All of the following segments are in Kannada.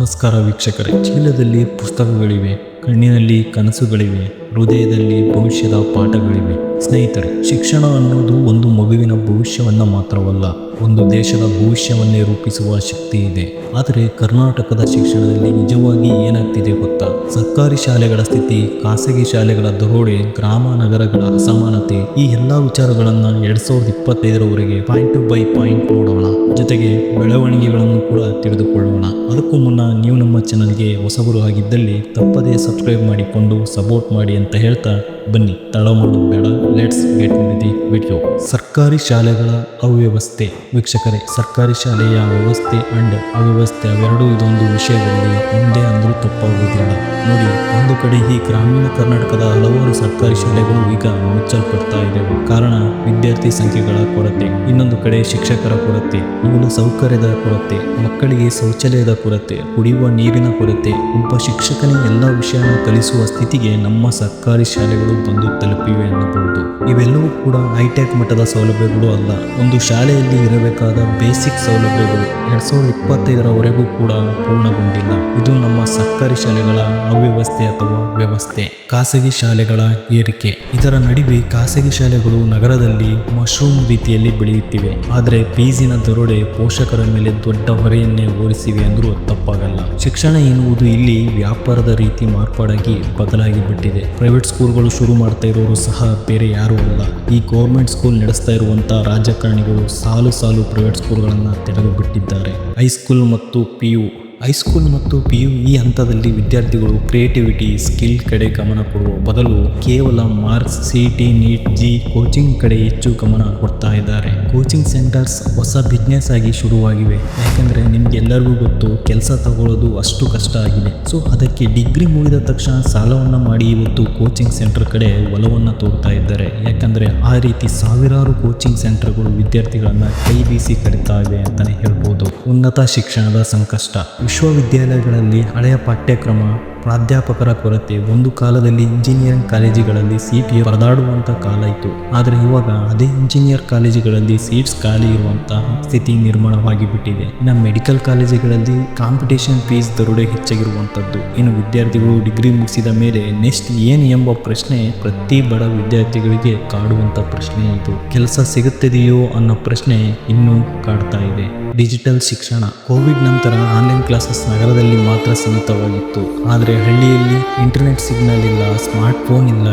ನಮಸ್ಕಾರ ವೀಕ್ಷಕರೇ. ಚೀಲದಲ್ಲಿ ಪುಸ್ತಕಗಳಿವೆ, ಕಣ್ಣಿನಲ್ಲಿ ಕನಸುಗಳಿವೆ, ಹೃದಯದಲ್ಲಿ ಭವಿಷ್ಯದ ಪಾಠಗಳಿವೆ. ಸ್ನೇಹಿತರೆ, ಶಿಕ್ಷಣ ಅನ್ನೋದು ಒಂದು ಮಗುವಿನ ಭವಿಷ್ಯವನ್ನು ಮಾತ್ರವಲ್ಲ, ಒಂದು ದೇಶದ ಭವಿಷ್ಯವನ್ನೇ ರೂಪಿಸುವ ಶಕ್ತಿ ಇದೆ. ಆದರೆ ಕರ್ನಾಟಕದ ಶಿಕ್ಷಣದಲ್ಲಿ ನಿಜವಾಗಿ ಏನಾಗ್ತಿದೆ ಗೊತ್ತಾ? ಸರ್ಕಾರಿ ಶಾಲೆಗಳ ಸ್ಥಿತಿ, ಖಾಸಗಿ ಶಾಲೆಗಳ ದರೋಡೆ, ಗ್ರಾಮ ನಗರಗಳ ಅಸಮಾನತೆ, ಈ ಎಲ್ಲ ವಿಚಾರಗಳನ್ನು 2025ರವರೆಗೆ ಪಾಯಿಂಟ್ ಬೈ ಪಾಯಿಂಟ್ ನೋಡೋಣ. ಜೊತೆಗೆ ಬೆಳವಣಿಗೆಗಳನ್ನು ಕೂಡ ತಿಳಿದುಕೊಳ್ಳೋಣ. ಅದಕ್ಕೂ ಮುನ್ನ ನೀವು ನಮ್ಮ ಚಾನಲ್ಗೆ ಹೊಸಬರು ಆಗಿದ್ದಲ್ಲಿ ತಪ್ಪದೇ ಸಬ್ಸ್ಕ್ರೈಬ್ ಮಾಡಿಕೊಂಡು ಸಪೋರ್ಟ್ ಮಾಡಿ ಅಂತ ಹೇಳ್ತಾ ಬನ್ನಿ, ತಡ ಮಾಡೋದು ಬೇಡ, let's get in the video. ಸರ್ಕಾರಿ ಶಾಲೆಗಳ ಅವ್ಯವಸ್ಥೆ. ವೀಕ್ಷಕರೇ, ಸರ್ಕಾರಿ ಶಾಲೆಯ ವ್ಯವಸ್ಥೆ ಅಂಡ್ ಅವ್ಯವಸ್ಥೆ ಅವೆರಡೂ ಇದೊಂದು ವಿಷಯದಲ್ಲಿ ಒಂದೇ ಅಂದರೂ ತಪ್ಪಾಗುವುದಿಲ್ಲ. ನೋಡಿ, ಒಂದು ಕಡೆ ಈ ಗ್ರಾಮೀಣ ಕರ್ನಾಟಕದ ಹಲವಾರು ಸರ್ಕಾರಿ ಶಾಲೆಗಳು ಈಗ ಮುಚ್ಚಲ್ಪಡ್ತಾ ಇದ್ದಾವೆ. ಕಾರಣ ವಿದ್ಯಾರ್ಥಿ ಸಂಖ್ಯೆಗಳ ಕೊರತೆ, ಇನ್ನೊಂದು ಕಡೆ ಶಿಕ್ಷಕರ ಕೊರತೆ, ಮೂಲ ಸೌಕರ್ಯದ ಕೊರತೆ, ಮಕ್ಕಳಿಗೆ ಶೌಚಾಲಯದ ಕೊರತೆ, ಕುಡಿಯುವ ನೀರಿನ ಕೊರತೆ. ಒಬ್ಬ ಶಿಕ್ಷಕನೇ ಎಲ್ಲ ವಿಷಯನ ಕಲಿಸುವ ಸ್ಥಿತಿಗೆ ನಮ್ಮ ಸರ್ಕಾರಿ ಶಾಲೆಗಳು ಬಂದು ತಲುಪಿವೆ ಎನ್ನಬಹುದು. ಇವೆಲ್ಲವೂ ಕೂಡ ಹೈಟೆಕ್ ಮಟ್ಟದ ಸೌಲಭ್ಯಗಳು ಅಲ್ಲ. ಒಂದು ಶಾಲೆಯಲ್ಲಿ ಇರಬೇಕಾದ ಬೇಸಿಕ್ ಸೌಲಭ್ಯಗಳು 2025ರವರೆಗೂ ಕೂಡ ಪೂರ್ಣಗೊಂಡಿಲ್ಲ. ಇದು ನಮ್ಮ ಸರ್ಕಾರಿ ಶಾಲೆಗಳ ಅವ್ಯವಸ್ಥೆ ಅಥವಾ ವ್ಯವಸ್ಥೆ. ಖಾಸಗಿ ಶಾಲೆಗಳ ಏರಿಕೆ. ಇದರ ನಡುವೆ ಖಾಸಗಿ ಶಾಲೆಗಳು ನಗರದಲ್ಲಿ ಮಶ್ರೂಮ್ ರೀತಿಯಲ್ಲಿ ಬೆಳೆಯುತ್ತಿವೆ. ಆದರೆ ಫೀಸಿನ ದರೋಡೆ ಪೋಷಕರ ಮೇಲೆ ದೊಡ್ಡ ಹೊರೆಯನ್ನೇ ಹೋರಿಸಿವೆ ಅಂದ್ರೂ ತಪ್ಪಾಗಲ್ಲ. ಶಿಕ್ಷಣ ಎನ್ನುವುದು ಇಲ್ಲಿ ವ್ಯಾಪಾರದ ರೀತಿ ಮಾರ್ಪಾಡಾಗಿ ಬದಲಾಗಿ ಬಿಟ್ಟಿದೆ. ಪ್ರೈವೇಟ್ ಸ್ಕೂಲ್ಗಳು ಶುರು ಮಾಡ್ತಾ ಇರೋರು ಸಹ ಬೇರೆ ಯಾರೂ ಅಲ್ಲ, ಈ ಗೌರ್ಮೆಂಟ್ ಸ್ಕೂಲ್ ನಡೆಸ್ತಾ ಇರುವಂತ ರಾಜಕಾರಣಿಗಳು ಸಾಲು ಪ್ರೈವೇಟ್ ಸ್ಕೂಲ್ಗಳನ್ನು ತೆರೆದು ಬಿಟ್ಟಿದ್ದಾರೆ. ಹೈಸ್ಕೂಲ್ ಮತ್ತು PU ಈ ಹಂತದಲ್ಲಿ ವಿದ್ಯಾರ್ಥಿಗಳು ಕ್ರಿಯೇಟಿವಿಟಿ, ಸ್ಕಿಲ್ ಕಡೆ ಗಮನ ಕೊಡುವ ಬದಲು ಕೇವಲ marks, CET, NEET, JEE coaching ಕಡೆ ಹೆಚ್ಚು ಗಮನ ಕೊಡ್ತಾ ಇದ್ದಾರೆ. ಕೋಚಿಂಗ್ ಸೆಂಟರ್ಸ್ ಹೊಸ ಬಿಸ್ನೆಸ್ ಆಗಿ ಶುರುವಾಗಿವೆ. ಯಾಕಂದ್ರೆ ನಿಮ್ಗೆಲ್ಲರಿಗೂ ಗೊತ್ತು, ಕೆಲಸ ತಗೊಳ್ಳೋದು ಅಷ್ಟು ಕಷ್ಟ ಆಗಿದೆ. ಸೊ ಅದಕ್ಕೆ ಡಿಗ್ರಿ ಮುಗಿದ ತಕ್ಷಣ ಸಾಲವನ್ನ ಮಾಡಿ ಇವತ್ತು ಕೋಚಿಂಗ್ ಸೆಂಟರ್ ಕಡೆ ಒಲವನ್ನ ತೋರ್ತಾ ಇದ್ದಾರೆ. ಯಾಕಂದ್ರೆ ಆ ರೀತಿ ಸಾವಿರಾರು ಕೋಚಿಂಗ್ ಸೆಂಟರ್ಗಳು ವಿದ್ಯಾರ್ಥಿಗಳನ್ನ ಕೈ ಬೀಸಿ ಕರೀತಾ ಇವೆ ಅಂತಾನೆ ಹೇಳ್ಬೋದು. ಉನ್ನತ ಶಿಕ್ಷಣದ ಸಂಕಷ್ಟ. ವಿಶ್ವವಿದ್ಯಾಲಯಗಳಲ್ಲಿ ಹಳೆಯ ಪಾಠ್ಯಕ್ರಮ, ಪ್ರಾಧ್ಯಾಪಕರ ಕೊರತೆ. ಒಂದು ಕಾಲದಲ್ಲಿ ಇಂಜಿನಿಯರಿಂಗ್ ಕಾಲೇಜುಗಳಲ್ಲಿ ಸೀಟ್ ಪರದಾಡುವಂಥ ಕಾಲ ಇತ್ತು. ಆದರೆ ಇವಾಗ ಅದೇ ಇಂಜಿನಿಯರ್ ಕಾಲೇಜುಗಳಲ್ಲಿ ಸೀಟ್ಸ್ ಖಾಲಿ ಇರುವಂಥ ಸ್ಥಿತಿ ನಿರ್ಮಾಣವಾಗಿ ಬಿಟ್ಟಿದೆ. ಇನ್ನು ಮೆಡಿಕಲ್ ಕಾಲೇಜುಗಳಲ್ಲಿ ಕಾಂಪಿಟೇಷನ್ ಫೀಸ್ ದರೋಡೆ ಹೆಚ್ಚಾಗಿರುವಂಥದ್ದು. ಇನ್ನು ವಿದ್ಯಾರ್ಥಿಗಳು ಡಿಗ್ರಿ ಮುಗಿಸಿದ ಮೇಲೆ ನೆಕ್ಸ್ಟ್ ಏನು ಎಂಬ ಪ್ರಶ್ನೆ ಪ್ರತಿ ಬಡ ವಿದ್ಯಾರ್ಥಿಗಳಿಗೆ ಕಾಡುವಂಥ ಪ್ರಶ್ನೆ ಇದು. ಕೆಲಸ ಸಿಗುತ್ತದೆಯೋ ಅನ್ನೋ ಪ್ರಶ್ನೆ ಇನ್ನೂ ಕಾಡ್ತಾ ಇದೆ. ಡಿಜಿಟಲ್ ಶಿಕ್ಷಣ. ಕೋವಿಡ್ ನಂತರ ಆನ್ಲೈನ್ ಕ್ಲಾಸಸ್ ನಗರದಲ್ಲಿ ಮಾತ್ರ ಸೀಮಿತವಾಗಿತ್ತು. ಆದರೆ ಹಳ್ಳಿಯಲ್ಲಿ ಇಂಟರ್ನೆಟ್ ಸಿಗ್ನಲ್ ಇಲ್ಲ, ಸ್ಮಾರ್ಟ್ ಫೋನ್ ಇಲ್ಲ.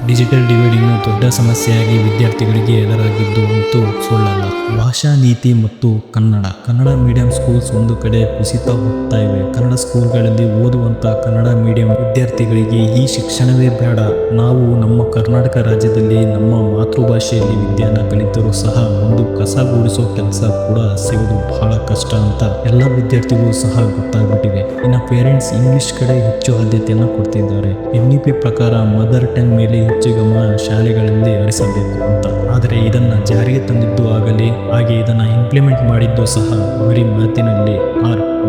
ಡಿಜಿಟಲ್ ಡಿವೈಡ್ ಇನ್ನೂ ದೊಡ್ಡ ಸಮಸ್ಯೆಯಾಗಿ ವಿದ್ಯಾರ್ಥಿಗಳಿಗೆ ಎದುರಾಗಿದ್ದು ಅಂತೂ ಸುಳ್ಳಲ್ಲ. ಭಾಷಾ ನೀತಿ ಮತ್ತು ಕನ್ನಡ ಮೀಡಿಯಂ ಸ್ಕೂಲ್ಸ್ ಒಂದು ಕಡೆ ಕುಸಿತ ಹೋಗ್ತಾ ಇವೆ. ಕನ್ನಡ ಸ್ಕೂಲ್ಗಳಲ್ಲಿ ಓದುವಂತ ಕನ್ನಡ ಮೀಡಿಯಂ ವಿದ್ಯಾರ್ಥಿಗಳಿಗೆ ಈ ಶಿಕ್ಷಣವೇ ಬೇಡ, ನಾವು ನಮ್ಮ ಕರ್ನಾಟಕ ರಾಜ್ಯದಲ್ಲಿ ನಮ್ಮ ಮಾತೃಭಾಷೆಯಲ್ಲಿ ವಿದ್ಯಾನ ಕಲಿತರೂ ಸಹ ಒಂದು ಕಸ ಗೂಡಿಸೋ ಕೆಲಸ ಕೂಡ ಸಿಗೋದು ಬಹಳ ಕಷ್ಟ ಅಂತ ಎಲ್ಲ ವಿದ್ಯಾರ್ಥಿಗಳು ಸಹ ಗೊತ್ತಾಗ್ಬಿಟ್ಟಿದೆ. ಇನ್ನು ಪೇರೆಂಟ್ಸ್ ಇಂಗ್ಲಿಷ್ ಕಡೆ ಹೆಚ್ಚು ಆದ್ಯತೆಯನ್ನು ಕೊಡ್ತಿದ್ದಾರೆ. NEP ಪ್ರಕಾರ ಮದರ್ ಟಂಗ್ ಮೇಲೆ ಹೆಚ್ಚು ಗಮನ ಶಾಲೆಗಳಲ್ಲಿ ಹರಿಸಬೇಕು ಅಂತ. ಆದರೆ ಇದನ್ನ ಜಾರಿಗೆ ತಂದಿದ್ದು ಆಗಲಿ, ಹಾಗೆ ಇದನ್ನ ಇಂಪ್ಲಿಮೆಂಟ್ ಮಾಡಿದ್ದು ಸಹ ಬರೀ ಮಾತಿನಲ್ಲಿ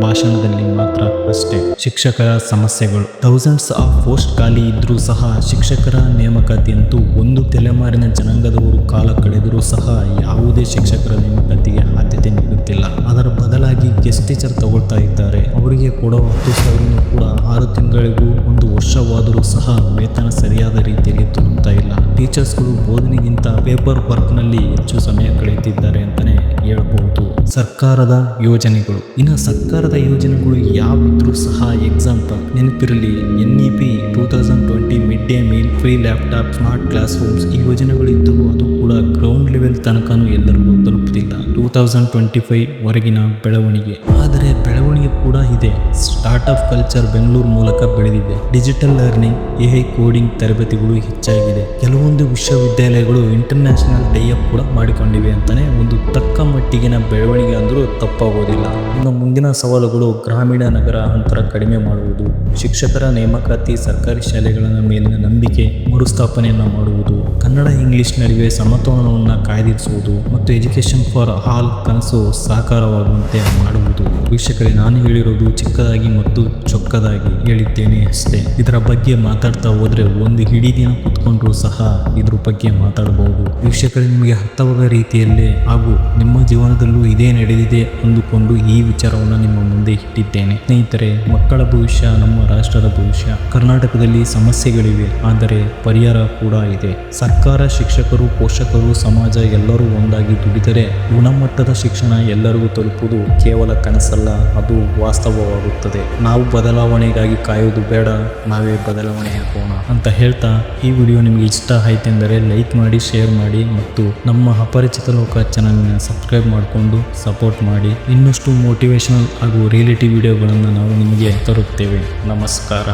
ಭಾಷಣದಲ್ಲಿ ಮಾತ್ರ ಅಷ್ಟೇ. ಶಿಕ್ಷಕರ ಸಮಸ್ಯೆಗಳು. ಥೌಸಂಡ್ಸ್ ಆಫ್ ಪೋಸ್ಟ್ ಖಾಲಿ ಇದ್ರೂ ಸಹ ಶಿಕ್ಷಕರ ನೇಮಕಾತಿಯಂತೂ ಒಂದು ತಲೆಮಾರಿನ ಜನಾಂಗದವರು ಕಾಲ ಕಳೆದರೂ ಸಹ ಯಾವುದೇ ಶಿಕ್ಷಕರ ನೇಮಕಾತಿಗೆ ಆದ್ಯತೆ ನೀಡುತ್ತಿಲ್ಲ. ಅದರ ಬದಲಾಗಿ ಗೆಸ್ಟ್ ಟೀಚರ್ ತಗೊಳ್ತಾ ಇದ್ದಾರೆ. ಅವರಿಗೆ ಕೊಡೋ 10,000 ಕೂಡ 6 ತಿಂಗಳಿಗೂ 1 ವರ್ಷವಾದರೂ ಸಹ ವೇತನ ಸರಿಯಾದ ರೀತಿಯಲ್ಲಿ ತಲುಪ್ತಾ ಇಲ್ಲ. ಟೀಚರ್ಸ್ಗಳು ಬೋಧನೆಗಿಂತ ಪೇಪರ್ ವರ್ಕ್ನಲ್ಲಿ ಹೆಚ್ಚು ಸಮಯ ಕಳೆಯುತ್ತಿದ್ದಾರೆ ಅಂತಾನೆ ಹೇಳಬಹುದು. ಸರ್ಕಾರದ ಯೋಜನೆಗಳು. ಇನ್ನು ಸರ್ಕಾರದ ಯೋಜನೆಗಳು ಯಾವಿದ್ರೂ ಸಹ ಎಕ್ಸಾಂಪಲ್ ನೆನಪಿರಲಿ, NEP 2020 mid day meal, free laptop, smart class rooms, ಈ ಯೋಜನೆಗಳಿದ್ದವು. ಅದು ಕೂಡ ಗ್ರೌಂಡ್ ಲೆವೆಲ್ ತನಕನೂ ಎಲ್ಲರಿಗೂ ತಲುಪುತ್ತಿಲ್ಲ. 2025 ವರೆಗಿನ ಬೆಳವಣಿಗೆ. ಆದರೆ ಬೆಳವಣಿಗೆ ಕೂಡ ಇದೆ. ಸ್ಟಾರ್ಟ್ಅಪ್ ಕಲ್ಚರ್ ಬೆಂಗಳೂರು ಮೂಲಕ ಬೆಳೆದಿದೆ. ಡಿಜಿಟಲ್ ಲರ್ನಿಂಗ್, AI ಕೋಡಿಂಗ್ ತರಬೇತಿಗಳು ಹೆಚ್ಚಾಗಿದೆ. ಕೆಲವೊಂದು ವಿಶ್ವವಿದ್ಯಾಲಯಗಳು ಇಂಟರ್ನ್ಯಾಷನಲ್ ಟೈಅಪ್ ಕೂಡ ಮಾಡಿಕೊಂಡಿವೆ ಅಂತಾನೆ ಒಂದು ತಕ್ಕ ಮಟ್ಟಿಗಿನ ಬೆಳವಣಿಗೆ ಅಂದರೂ ತಪ್ಪಾಗೋದಿಲ್ಲ. ಇನ್ನು ಮುಂದಿನ ಸವಾಲುಗಳು ಗ್ರಾಮೀಣ ನಗರ ಅಂತರ ಕಡಿಮೆ ಮಾಡುವುದು, ಶಿಕ್ಷಕರ ನೇಮಕಾತಿ, ಸರ್ಕಾರಿ ಶಾಲೆಗಳ ಮೇಲಿನ ನಂಬಿಕೆ ಮರುಸ್ಥಾಪನೆಯನ್ನು ಮಾಡುವುದು, ಕನ್ನಡ ಇಂಗ್ಲಿಷ್ ನಡುವೆ ಸಮತೋಲನವನ್ನು ಕಾಯ್ದಿರಿಸುವುದು ಮತ್ತು ಎಜುಕೇಶನ್ ಫಾರ್ ಆಲ್ ಕನಸು ಸಾಕಾರವಾಗುವಂತೆ ಮಾಡುವುದು. ವೀಕ್ಷಕರೇ, ನಾನು ಹೇಳಿರೋದು ಚಿಕ್ಕದಾಗಿ ಮತ್ತು ಚೊಕ್ಕದಾಗಿ ಹೇಳಿದ್ದೇನೆ ಅಷ್ಟೇ. ಇದರ ಬಗ್ಗೆ ಮಾತಾಡ್ತಾ ಹೋದ್ರೆ ಒಂದು ಇಡೀ ದಿನ ಕೂತ್ಕೊಂಡ್ರೂ ಸಹ ಇದ್ರ ಬಗ್ಗೆ ಮಾತಾಡಬಹುದು. ವೀಕ್ಷಕರೇ, ನಿಮಗೆ ಅರ್ಥವಾದ ರೀತಿಯಲ್ಲೇ ಹಾಗೂ ನಿಮ್ಮ ಜೀವನದಲ್ಲೂ ಇದೇ ನಡೆದಿದೆ ಅಂದುಕೊಂಡು ಈ ವಿಚಾರವನ್ನು ನಿಮ್ಮ ಮುಂದೆ ಇಟ್ಟಿದ್ದೇನೆ. ಸ್ನೇಹಿತರೆ, ಮಕ್ಕಳ ಭವಿಷ್ಯ ನಮ್ಮ ರಾಷ್ಟ್ರದ ಭವಿಷ್ಯ. ಕರ್ನಾಟಕದಲ್ಲಿ ಸಮಸ್ಯೆಗಳಿವೆ, ಆದರೆ ಪರಿಹಾರ ಕೂಡ ಇದೆ. ಸರ್ಕಾರ, ಶಿಕ್ಷಕರು, ಪೋಷಕರು, ಸಮಾಜ ಎಲ್ಲರೂ ಒಂದಾಗಿ ದುಡಿದರೆ ಗುಣಮಟ್ಟದ ಶಿಕ್ಷಣ ಎಲ್ಲರಿಗೂ ತಲುಪುವುದು ಕೇವಲ ಕನಸಲ್ಲ, ಅದು ವಾಸ್ತವವಾಗುತ್ತದೆ. ನಾವು ಬದಲಾವಣೆಗಾಗಿ ಕಾಯುವುದು ಬೇಡ, ನಾವೇ ಬದಲಾವಣೆಯಾಗೋಣ ಅಂತ ಹೇಳ್ತಾ, ಈ ವಿಡಿಯೋ ನಿಮಗೆ ಇಷ್ಟ ಆಯ್ತೆಂದರೆ ಲೈಕ್ ಮಾಡಿ, ಶೇರ್ ಮಾಡಿ ಮತ್ತು ನಮ್ಮ ಅಪರಿಚಿತ ಲೋಕ ಚಾನಲ್ನ ಸಬ್ಸ್ಕ್ರೈಬ್ ಮಾಡಿಕೊಂಡು ಸಪೋರ್ಟ್ ಮಾಡಿ. ಇನ್ನಷ್ಟು ಮೋಟಿವೇಶನಲ್ ಹಾಗೂ ರಿಯಾಲಿಟಿ ವಿಡಿಯೋಗಳನ್ನು ನಾವು ನಿಮಗೆ ತರುತ್ತೇವೆ. ನಮಸ್ಕಾರ.